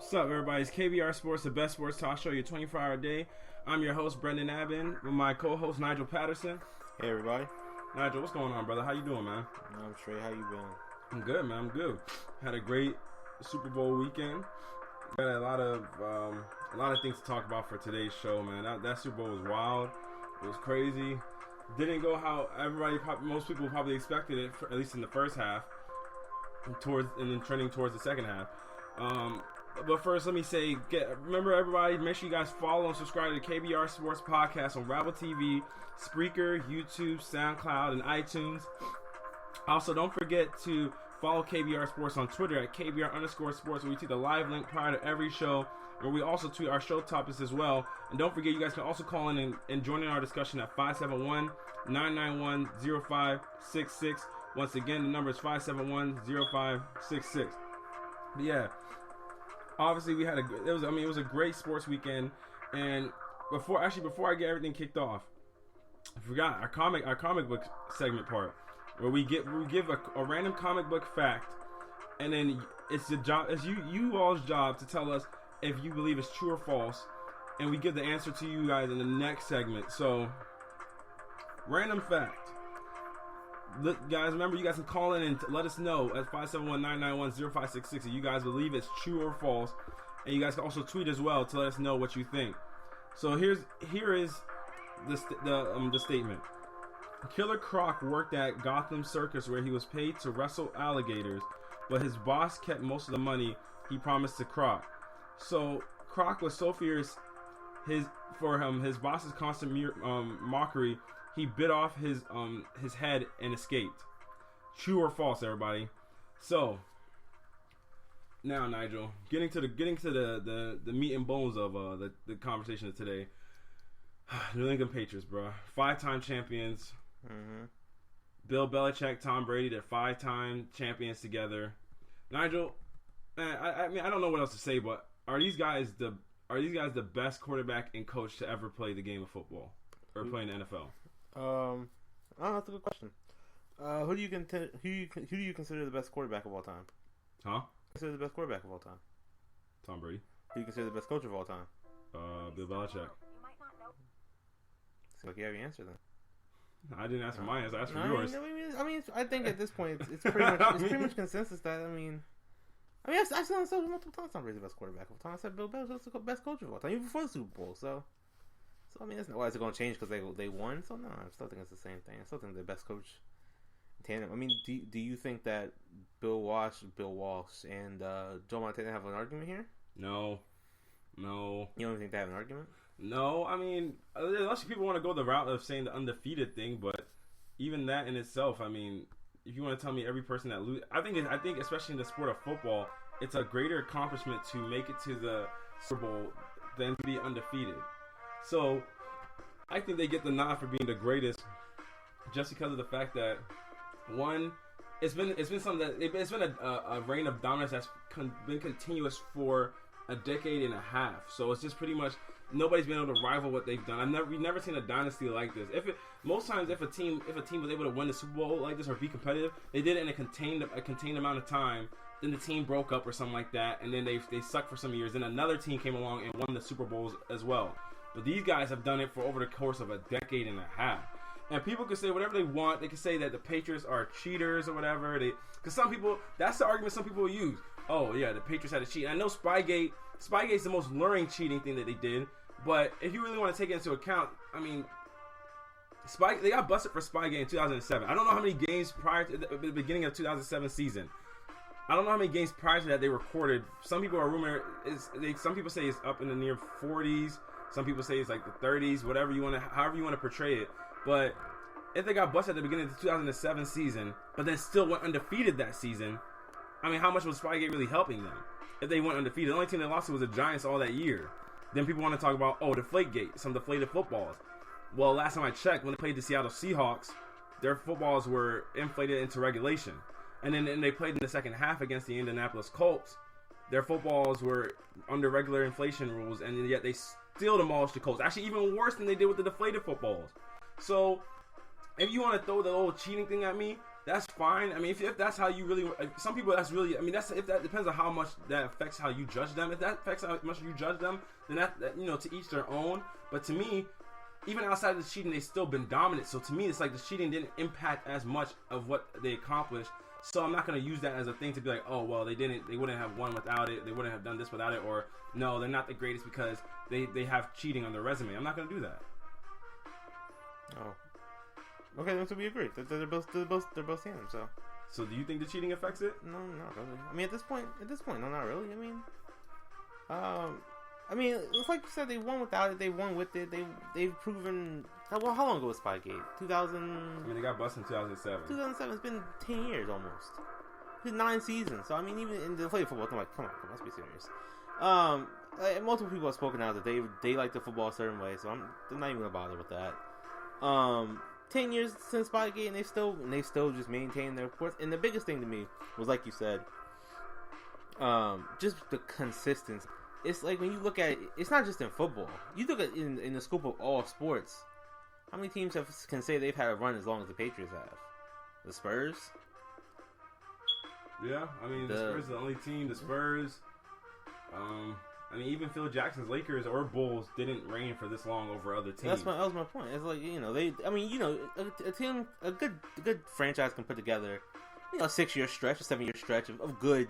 What's up, everybody? It's KBR Sports, the best sports talk show, your 24-hour day. I'm your host, Brendan Abbin, with my co-host, Nigel Patterson. Hey, everybody. Nigel, what's going on, brother? How you doing, man? I'm straight. How you been? I'm good, man. I'm good. Had a great Super Bowl weekend. Got a lot of things to talk about for today's show, man. That Super Bowl was wild. It was crazy. Didn't go how most people probably expected it, at least in the first half, and then trending towards the second half. But first, let me say, remember everybody, make sure you guys follow and subscribe to the KBR Sports Podcast on Rabble TV, Spreaker, YouTube, SoundCloud, and iTunes. Also, don't forget to follow KBR Sports on Twitter at KBR_sports, where we tweet the live link prior to every show, where we also tweet our show topics as well. And don't forget, you guys can also call in and join in our discussion at 571-991-0566. Once again, the number is 571-0566. But yeah, obviously it was a great sports weekend. And before I get everything kicked off, I forgot our comic book segment part, where we give a random comic book fact, and then it's you all's job to tell us if you believe it's true or false, and we give the answer to you guys in the next segment. So, random fact. Look, guys, remember, you guys can call in and let us know at 571-991-0566 if you guys believe it's true or false. And you guys can also tweet as well to let us know what you think. So here is the statement. Killer Croc worked at Gotham Circus, where he was paid to wrestle alligators, but his boss kept most of the money he promised to Croc. So Croc was so fierce his boss's constant mockery, he bit off his head and escaped. True or false, everybody? So now, Nigel, getting to the meat and bones of the conversation of today. New England Patriots, bro, 5-time champions. Mm-hmm. Bill Belichick, Tom Brady, they're 5-time champions together. Nigel, man, I mean, I don't know what else to say, but are these guys the best quarterback and coach to ever play the game of football or play in the NFL? That's a good question. Who do you consider the best quarterback of all time? Huh? Consider the best quarterback of all time? Tom Brady. Who do you consider the best coach of all time? Bill Belichick. Seems like you have your answer then. I didn't ask for my answer. I asked for yours. I think at this point it's pretty much consensus that I've said multiple times Tom Brady's the best quarterback of all time. I said Bill Belichick's the best coach of all time, even before the Super Bowl. So I mean, it's not why is it going to change because they won. So no, I still think it's the same thing. I still think they're the best coach in tandem. I mean, do you think that Bill Walsh, and Joe Montana have an argument here? No. You don't think they have an argument? No, I mean, unless people want to go the route of saying the undefeated thing, but even that in itself, I mean, if you want to tell me every person that loses, I think especially in the sport of football, it's a greater accomplishment to make it to the Super Bowl than to be undefeated. So, I think they get the nod for being the greatest, just because of the fact that one, it's been a reign of dominance that's been continuous for a decade and a half. So it's just pretty much nobody's been able to rival what they've done. We've never seen a dynasty like this. Most times if a team was able to win the Super Bowl like this or be competitive, they did it in a contained amount of time. Then the team broke up or something like that, and then they sucked for some years. Then another team came along and won the Super Bowls as well. But these guys have done it for over the course of a decade and a half. And people can say whatever they want. They can say that the Patriots are cheaters or whatever. Because some people, that's the argument some people will use. Oh yeah, the Patriots had to cheat. I know Spygate's the most luring cheating thing that they did. But if you really want to take it into account, I mean, they got busted for Spygate in 2007. I don't know how many games prior to the beginning of 2007 season. I don't know how many games prior to that they recorded. Some people are some people say it's up in the near 40s. Some people say it's like the 30s. However you want to portray it. But if they got busted at the beginning of the 2007 season, but then still went undefeated that season, I mean, how much was Spygate really helping them? If they went undefeated, the only team they lost to was the Giants all that year. Then people want to talk about, Deflategate, some deflated footballs. Well, last time I checked, when they played the Seattle Seahawks, their footballs were inflated into regulation. And then they played in the second half against the Indianapolis Colts. Their footballs were under regular inflation rules, and yet they still demolished the Colts. Actually, even worse than they did with the deflated footballs. So, if you want to throw the old cheating thing at me, that's fine. I mean, if that's how you really, some people that's really, I mean, that's if that depends on how much that affects how you judge them. If that affects how much you judge them, then that to each their own. But to me, even outside of the cheating, they've still been dominant. So to me, it's like the cheating didn't impact as much of what they accomplished. So I'm not going to use that as a thing to be like, oh, well, they wouldn't have won without it. They wouldn't have done this without it. Or no, they're not the greatest because they have cheating on their resume. I'm not going to do that. Oh. Okay, then so we agree. They're both seeing them, so. So do you think the cheating affects it? No, not really. I mean, at this point, no, not really. I mean, it's like you said, they won without it. They won with it. They've proven. How long ago was Spygate? 2000. I mean, they got busted in 2007. 2007. It's been 10 years almost. It's been 9 seasons. So I mean, even in the play football, I'm like, come on, let's be serious. Multiple people have spoken out that they like the football a certain way, so I'm not even gonna bother with that. 10 years since Spygate, and they still just maintain their course. And the biggest thing to me was, like you said, just the consistency. It's like when you look at it, it's not just in football. You look at it in the scope of all sports. How many teams can say they've had a run as long as the Patriots have? The Spurs? Yeah, I mean, the Spurs are the only team. The Spurs, I mean, even Phil Jackson's Lakers or Bulls didn't reign for this long over other teams. That was my point. It's like, a team, a good franchise can put together, a 6-year stretch, a 7-year stretch of good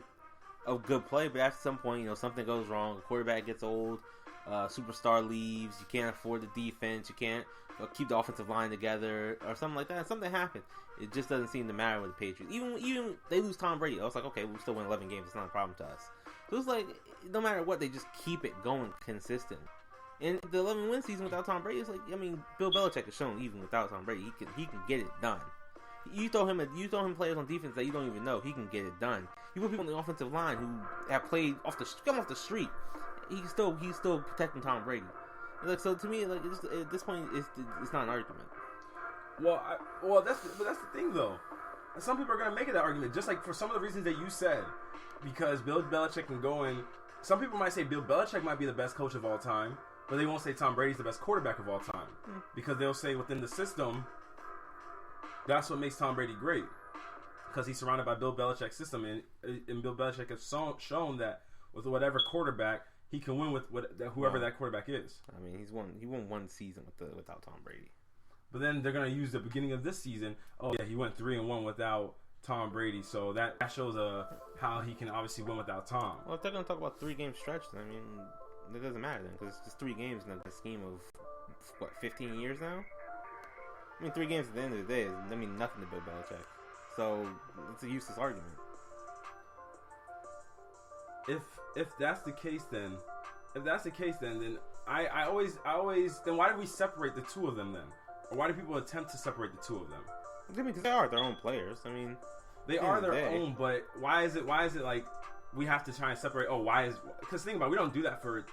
play, but after some point, something goes wrong. The quarterback gets old, superstar leaves. You can't afford the defense. You can't keep the offensive line together, or something like that. Something happened. It just doesn't seem to matter with the Patriots. Even they lose Tom Brady. I was like, okay, we'll still win 11 games. It's not a problem to us. So it's like, no matter what, they just keep it going consistent. And the 11-win season without Tom Brady, it's like, I mean, Bill Belichick has shown even without Tom Brady, he can get it done. You throw him players on defense that you don't even know, he can get it done. You put people on the offensive line who have played come off the street, he's still protecting Tom Brady. Like, so to me, like, at this point, it's not an argument. Well, that's the thing though. Some people are gonna make it that argument, just like for some of the reasons that you said, because Bill Belichick can go in. Some people might say Bill Belichick might be the best coach of all time, but they won't say Tom Brady's the best quarterback of all time, because they'll say within the system, that's what makes Tom Brady great, because he's surrounded by Bill Belichick's system, and Bill Belichick has shown that with whatever quarterback, he can win with whoever that quarterback is. I mean, he won one season without Tom Brady. But then they're going to use the beginning of this season. Oh, yeah, he went 3-1 without Tom Brady. So that shows how he can obviously win without Tom. Well, if they're going to talk about 3-game stretch, I mean, it doesn't matter then, because it's just 3 games in the scheme of, 15 years now? I mean, 3 games at the end of the day doesn't mean nothing to Bill Belichick. So it's a useless argument. If that's the case, then I always then why do we separate the two of them then? Or why do people attempt to separate the two of them? I mean, because they are their own players. I mean, they are their own, but why is it like we have to try and separate? Oh, because think about it, we don't do that for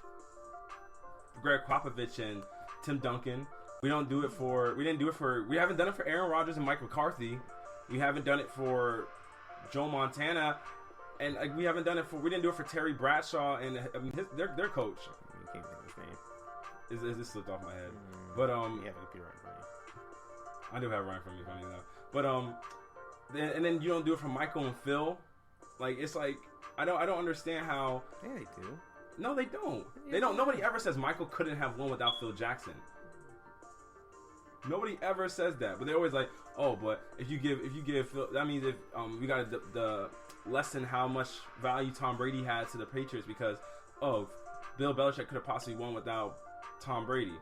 Greg Popovich and Tim Duncan. We didn't do it for. We haven't done it for Aaron Rodgers and Mike McCarthy. We haven't done it for Joe Montana, and we haven't done it for. We didn't do it for Terry Bradshaw and their coach. You can't think of his name. Is this slipped off my head? But you have a computer right in front of you. I do have it right in front of me, funny enough. But then you don't do it for Michael and Phil. Like, it's like I don't understand how. Yeah, they do. No, they don't. Yeah, they don't. Nobody ever says Michael couldn't have won without Phil Jackson. Nobody ever says that, but they're always like, oh, but if you give Phil, that means if we got to lessen how much value Tom Brady had to the Patriots because Bill Belichick could have possibly won without Tom Brady.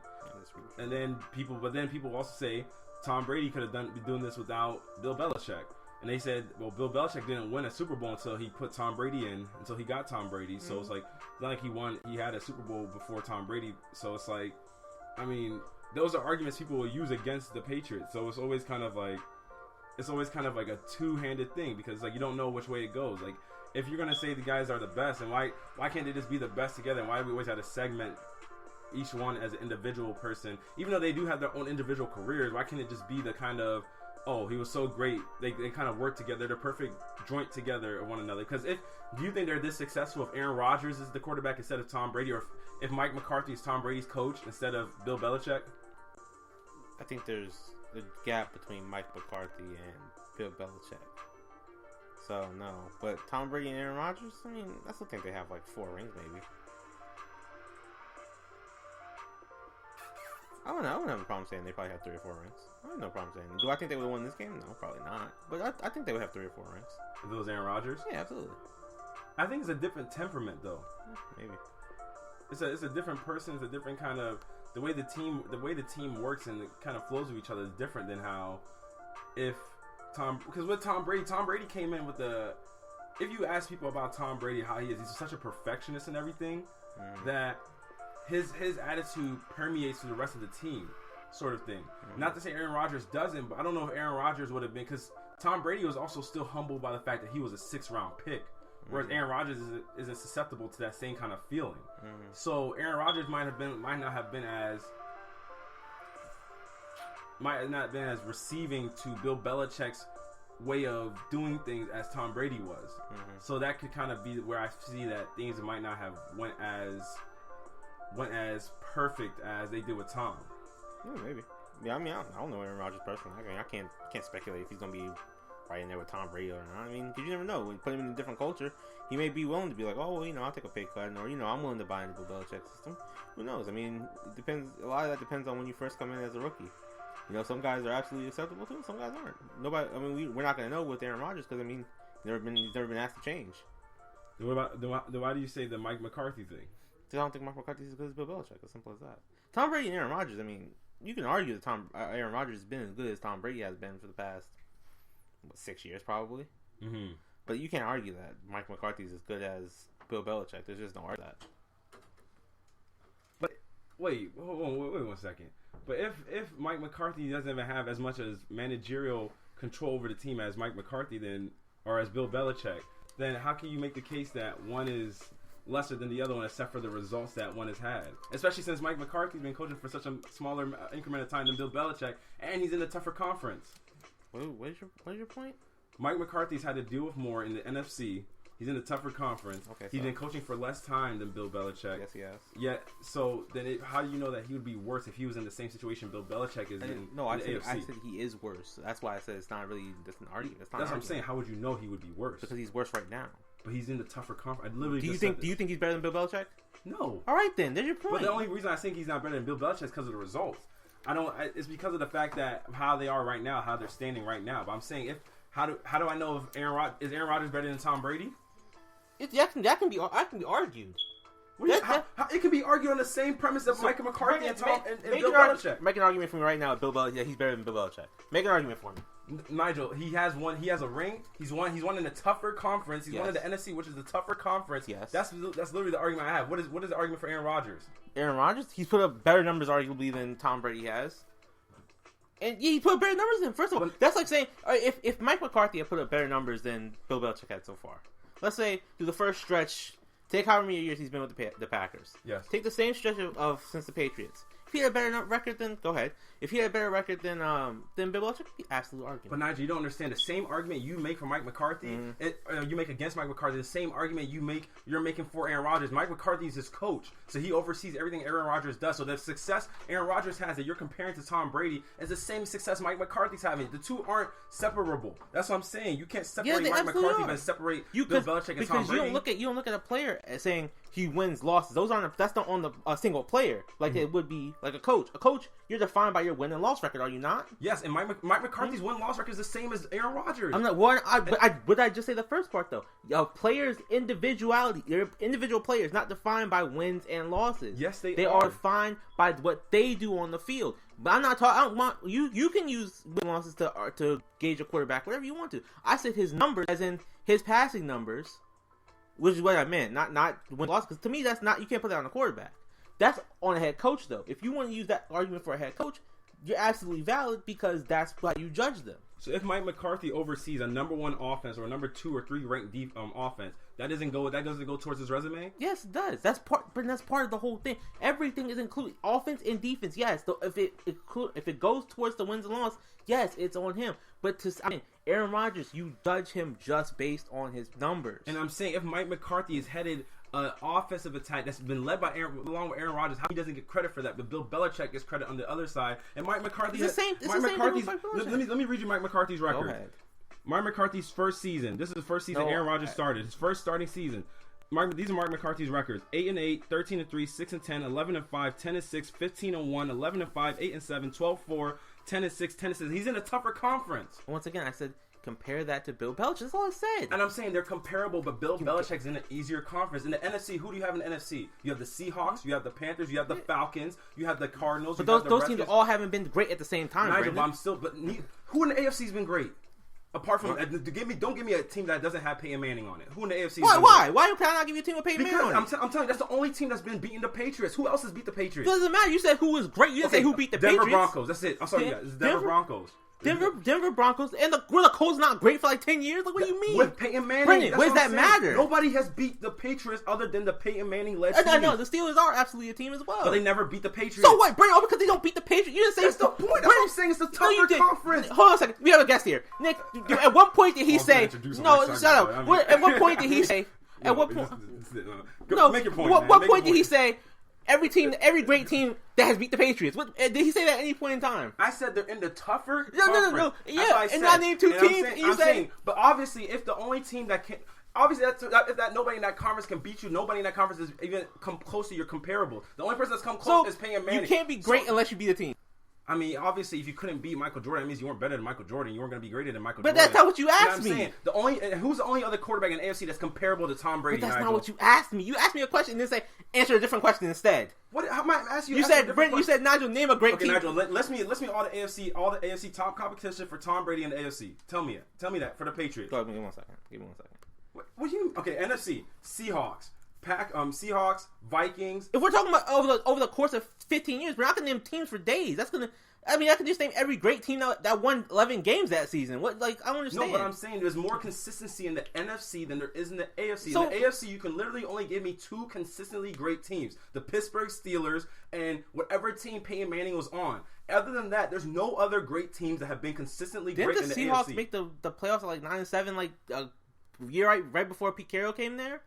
And then people also say Tom Brady could have been doing this without Bill Belichick. And they said, well, Bill Belichick didn't win a Super Bowl until he put Tom Brady in, until he got Tom Brady. So it's like, it's not like he had a Super Bowl before Tom Brady. So it's like, I mean, those are arguments people will use against the Patriots. So it's always kind of like a two-handed thing because like you don't know which way it goes. Like if you're gonna say the guys are the best, and why can't they just be the best together? And why do we always have to segment each one as an individual person, even though they do have their own individual careers? Why can't it just be the kind of, oh, he was so great, they kind of work together, they're perfect joint together of one another? Because do you think they're this successful if Aaron Rodgers is the quarterback instead of Tom Brady, or if Mike McCarthy is Tom Brady's coach instead of Bill Belichick? I think there's a gap between Mike McCarthy and Bill Belichick. So no, but Tom Brady and Aaron Rodgers. I mean, I still think they have like 4 rings, maybe. I wouldn't have a problem saying they probably have 3 or 4 rings. I have no problem saying. Do I think they would have won this game? No, probably not. But I think they would have 3 or 4 rings. If it was Aaron Rodgers? Yeah, absolutely. I think it's a different temperament, though. Maybe. It's a different person. It's a different kind of the way the team works and it kind of flows with each other is different than how because with Tom Brady came in with if you ask people about Tom Brady how he is, he's such a perfectionist and everything that his attitude permeates to the rest of the team, sort of thing. Not to say Aaron Rodgers doesn't, but I don't know if Aaron Rodgers would have been, because Tom Brady was also still humbled by the fact that he was a 6th round pick. Whereas Aaron Rodgers isn't susceptible to that same kind of feeling. So Aaron Rodgers might not have been as receiving to Bill Belichick's way of doing things as Tom Brady was. So that could kind of be where I see that things might not have went as perfect as they did with Tom. Yeah, maybe. Yeah, I mean, I don't know Aaron Rodgers personally. I mean, I can't speculate if he's gonna be right in there with Tom Brady or not. I mean, because you never know. When you put him in a different culture, he may be willing to be like, oh, well, I'll take a pay cut, or I'm willing to buy into the Bill Belichick system. Who knows? I mean, it depends. A lot of that depends on when you first come in as a rookie. Some guys are absolutely acceptable to it, some guys aren't. Nobody. I mean, we're not gonna know with Aaron Rodgers because he's never been asked to change. What about why do you say the Mike McCarthy thing? I don't think Mike McCarthy is as good as Bill Belichick. As simple as that. Tom Brady and Aaron Rodgers. I mean, you can argue that Aaron Rodgers has been as good as Tom Brady has been for the past 6 years, probably. But you can't argue that Mike McCarthy is as good as Bill Belichick. There's just no argument that. But wait 1 second. But if Mike McCarthy doesn't even have as much as managerial control over the team as Mike McCarthy or as Bill Belichick, then how can you make the case that one is lesser than the other one, except for the results that one has had? Especially since Mike McCarthy's been coaching for such a smaller increment of time than Bill Belichick, and he's in a tougher conference. What is your point? Mike McCarthy's had to deal with more in the NFC. He's in a tougher conference. Okay, he's been coaching for less time than Bill Belichick. Yes, he has. Yeah, so then how do you know that he would be worse if he was in the same situation Bill Belichick is in? No, I said he is worse. That's why I said it's not really just an argument. That's what I'm saying. How would you know he would be worse? Because he's worse right now. But he's in the tougher conference. Do you think he's better than Bill Belichick? No. All right, then. There's your point. But the only reason I think he's not better than Bill Belichick is because of the results. It's because of the fact that how they are right now, how they're standing right now. But I'm saying how do I know if Aaron Rodgers better than Tom Brady? That can be argued. It can be argued on the same premise of Mike McCarthy and Bill Belichick. Make an argument for me right now. Bill Belichick, he's better than Bill Belichick. Make an argument for me. Nigel, he has a ring. He's won in a tougher conference. He's won in the NFC, which is the tougher conference. Yes. That's literally the argument I have. What is the argument for Aaron Rodgers? Aaron Rodgers, he's put up better numbers arguably than Tom Brady has. And he put up better numbers than, first of all, that's like saying, if Mike McCarthy had put up better numbers than Bill Belichick had so far. Let's say through the first stretch, take however many years he's been with the Packers. Yes. Take the same stretch of since the Patriots. If he had a better record than, go ahead. If he had a better record than Bill Belichick, it'd be absolute argument. But Nigel, you don't understand the same argument you make for Mike McCarthy. You make against Mike McCarthy. The same argument you're making for Aaron Rodgers. Mike McCarthy is his coach, so he oversees everything Aaron Rodgers does. So the success Aaron Rodgers has that you're comparing to Tom Brady is the same success Mike McCarthy's having. The two aren't separable. That's what I'm saying. You can't separate Mike McCarthy and separate Bill Belichick and Tom Brady. Because you don't look at a player as saying he wins losses. That's not on a single player like it would be like a coach. A coach, you're defined by your win and loss record, are you not? Yes, and Mike McCarthy's win-loss record is the same as Aaron Rodgers. I'm not. What I just say the first part though? Players' individuality, they're individual players, not defined by wins and losses. Yes, they are defined by what they do on the field. But I'm not talking. I don't want you. You can use win losses to gauge a quarterback, whatever you want to. I said his numbers, as in his passing numbers, which is what I meant. Not win loss, because to me that's not. You can't put that on a quarterback. That's on a head coach, though. If you want to use that argument for a head coach, you're absolutely valid because that's how you judge them. So if Mike McCarthy oversees a number 1 offense or a number 2 or 3 ranked offense, that doesn't go towards his resume? Yes, it does. That's part of the whole thing. Everything is included, offense and defense. Yes, if it goes towards the wins and losses, yes, it's on him. But Aaron Rodgers, you judge him just based on his numbers. And I'm saying if Mike McCarthy is headed an offensive attack that's been led by along with Aaron Rodgers, how he doesn't get credit for that, but Bill Belichick gets credit on the other side, and Mite McCarthy. It's the same. Let me read you Mike McCarthy's record. Go ahead. Mike McCarthy's first season. This is his first season. Aaron Rodgers started his first starting season. These are Mark McCarthy's records: 8-8, 13-3, 6-10, 11-5, 10-6, 15-1, 11-5, 8-7, 12-4, 10-6, 10-6. He's in a tougher conference. Once again, I said compare that to Bill Belichick. That's all I said. And I'm saying they're comparable, but Bill Belichick's in an easier conference. In the NFC, who do you have in the NFC? You have the Seahawks, you have the Panthers, you have the Falcons, you have the Cardinals. But those teams all haven't been great at the same time. Nigel, but who in the AFC has been great? Apart from, don't give me a team that doesn't have Peyton Manning on it. Who in the AFC? Why? Why can I not give you a team with Peyton Manning on it? I'm telling you, that's the only team that's been beating the Patriots. Who else has beat the Patriots? It doesn't matter. You said who was great. You didn't say who beat the Denver Patriots. Broncos. That's it. I'm sorry, guys. It's Denver Broncos. Denver Broncos, and were the Colts not great for like 10 years? Like, what do you mean? With Peyton Manning. Brendan, what does that matter? Nobody has beat the Patriots other than the Peyton Manning-led team. No, the Steelers are absolutely a team as well. But they never beat the Patriots. So what, Brendan? Because they don't beat the Patriots? You didn't say that's the point. That's what I'm saying. It's the tougher conference. Hold on a second. We have a guest here. Nick, at what point did he say... No, shut up. At what point did he say... At what point... No, make your point, what point did he say... Every great team that has beat the Patriots. Did he say that at any point in time? I said they're in the tougher conference. No. Yeah, and I named two teams. I'm saying, but obviously, if the only team that can... Obviously, if nobody in that conference can beat you, nobody in that conference is even come close to your comparable. The only person that's come close is Peyton Manning. You can't be great unless you beat a team. I mean, obviously, if you couldn't beat Michael Jordan, that means you weren't better than Michael Jordan. You weren't going to be greater than Michael Jordan. But that's not what you asked me. Saying? Who's the only other quarterback in the AFC that's comparable to Tom Brady? But that's not what you asked me. You asked me a question and then say answer a different question instead. What? How am I asking you? You said, Brent. You said, Nigel, name a great team. Okay, Nigel, list me all the AFC top competition for Tom Brady in the AFC. Tell me that for the Patriots. Go ahead, give me 1 second. What do you? Okay, NFC, Seahawks. Seahawks, Vikings. If we're talking about over the course of 15 years, we're not going to name teams for days. I can just name every great team that won 11 games that season. What? Like, I don't understand. No, but I'm saying there's more consistency in the NFC than there is in the AFC. In the AFC, you can literally only give me two consistently great teams: the Pittsburgh Steelers and whatever team Peyton Manning was on. Other than that, there's no other great teams that have been consistently great in the AFC. Didn't the Seahawks make the playoffs at like 9-7, like a year right before Pete Carroll came there?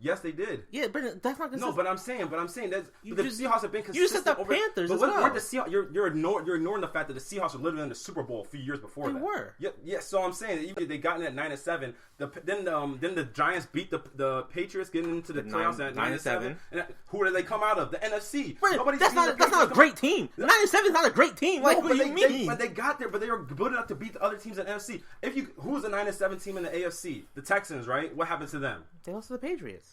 Yes, they did. Yeah, but that's not consistent. No, but I'm saying that's the Seahawks have been consistent. You said the Panthers as well. The Seahawks, you're ignoring the fact that the Seahawks were literally in the Super Bowl a few years before that. They were. Yeah. So I'm saying that even if they got in at 9-7, then the Giants beat the Patriots getting into the playoffs at 9-7. And who did they come out of? The NFC. That's not a great team. 9-7 is not a great team. Like, what do you mean? But they got there. But they were good enough to beat the other teams in the NFC. Who was the 9-7 team in the AFC? The Texans, right? What happened to them? They lost to the Patriots.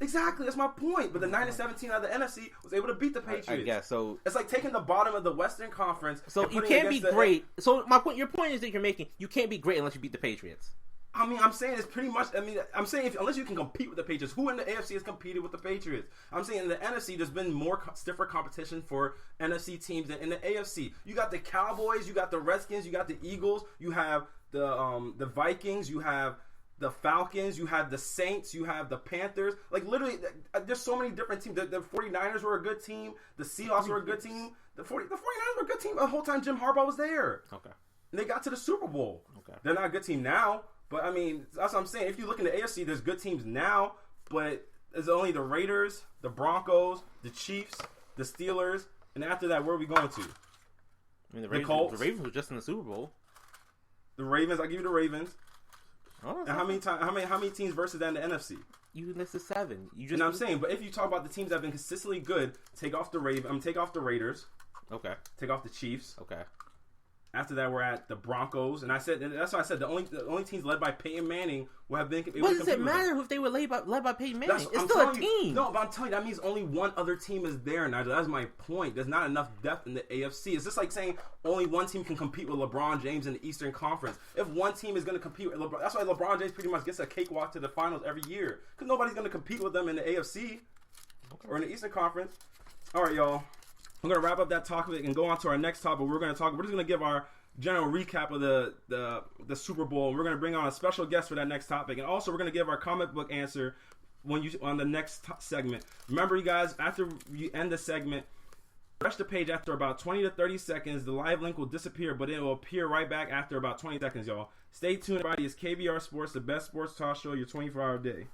Exactly, that's my point. But the 9-17 out of the NFC was able to beat the Patriots. I guess so. It's like taking the bottom of the Western Conference. So you can't be great. So your point is that you're making you can't be great unless you beat the Patriots. I mean, I'm saying it's pretty much. I mean, I'm saying unless you can compete with the Patriots, who in the AFC has competed with the Patriots? I'm saying in the NFC, there's been more stiffer competition for NFC teams than in the AFC. You got the Cowboys, you got the Redskins, you got the Eagles, you have the Vikings, you have the Falcons, you have the Saints, you have the Panthers. Like, literally, there's so many different teams. The 49ers were a good team. The Seahawks were a good team. The 49ers were a good team the whole time Jim Harbaugh was there. Okay. And they got to the Super Bowl. Okay. They're not a good team now, but, I mean, that's what I'm saying. If you look in the AFC, there's good teams now, but there's only the Raiders, the Broncos, the Chiefs, the Steelers, and after that, where are we going to? I mean, the Colts. The Ravens were just in the Super Bowl. The Ravens, I'll give you the Ravens. Oh, and how many teams versus that in the NFC? You listed 7. And I'm saying, but if you talk about the teams that have been consistently good, take off the Raiders. Okay. Take off the Chiefs. Okay. After that, we're at the Broncos, and that's why I said the only teams led by Peyton Manning will have been. What does it matter if they were led by Peyton Manning? It's still a team. No, but I'm telling you, that means only one other team is there, Nigel. That's my point. There's not enough depth in the AFC. It's just like saying only one team can compete with LeBron James in the Eastern Conference. If one team is going to compete with LeBron, that's why LeBron James pretty much gets a cakewalk to the finals every year, because nobody's going to compete with them in the AFC or in the Eastern Conference. All right, y'all. I'm going to wrap up that topic and go on to our next topic. We're just going to give our general recap of the Super Bowl. We're going to bring on a special guest for that next topic, and also we're going to give our comic book answer on the next segment. Remember, you guys, after you end the segment, refresh the page after about 20 to 30 seconds. The live link will disappear, but it will appear right back after about 20 seconds, y'all. Stay tuned, everybody. It's KBR Sports, the best sports talk show your 24-hour day.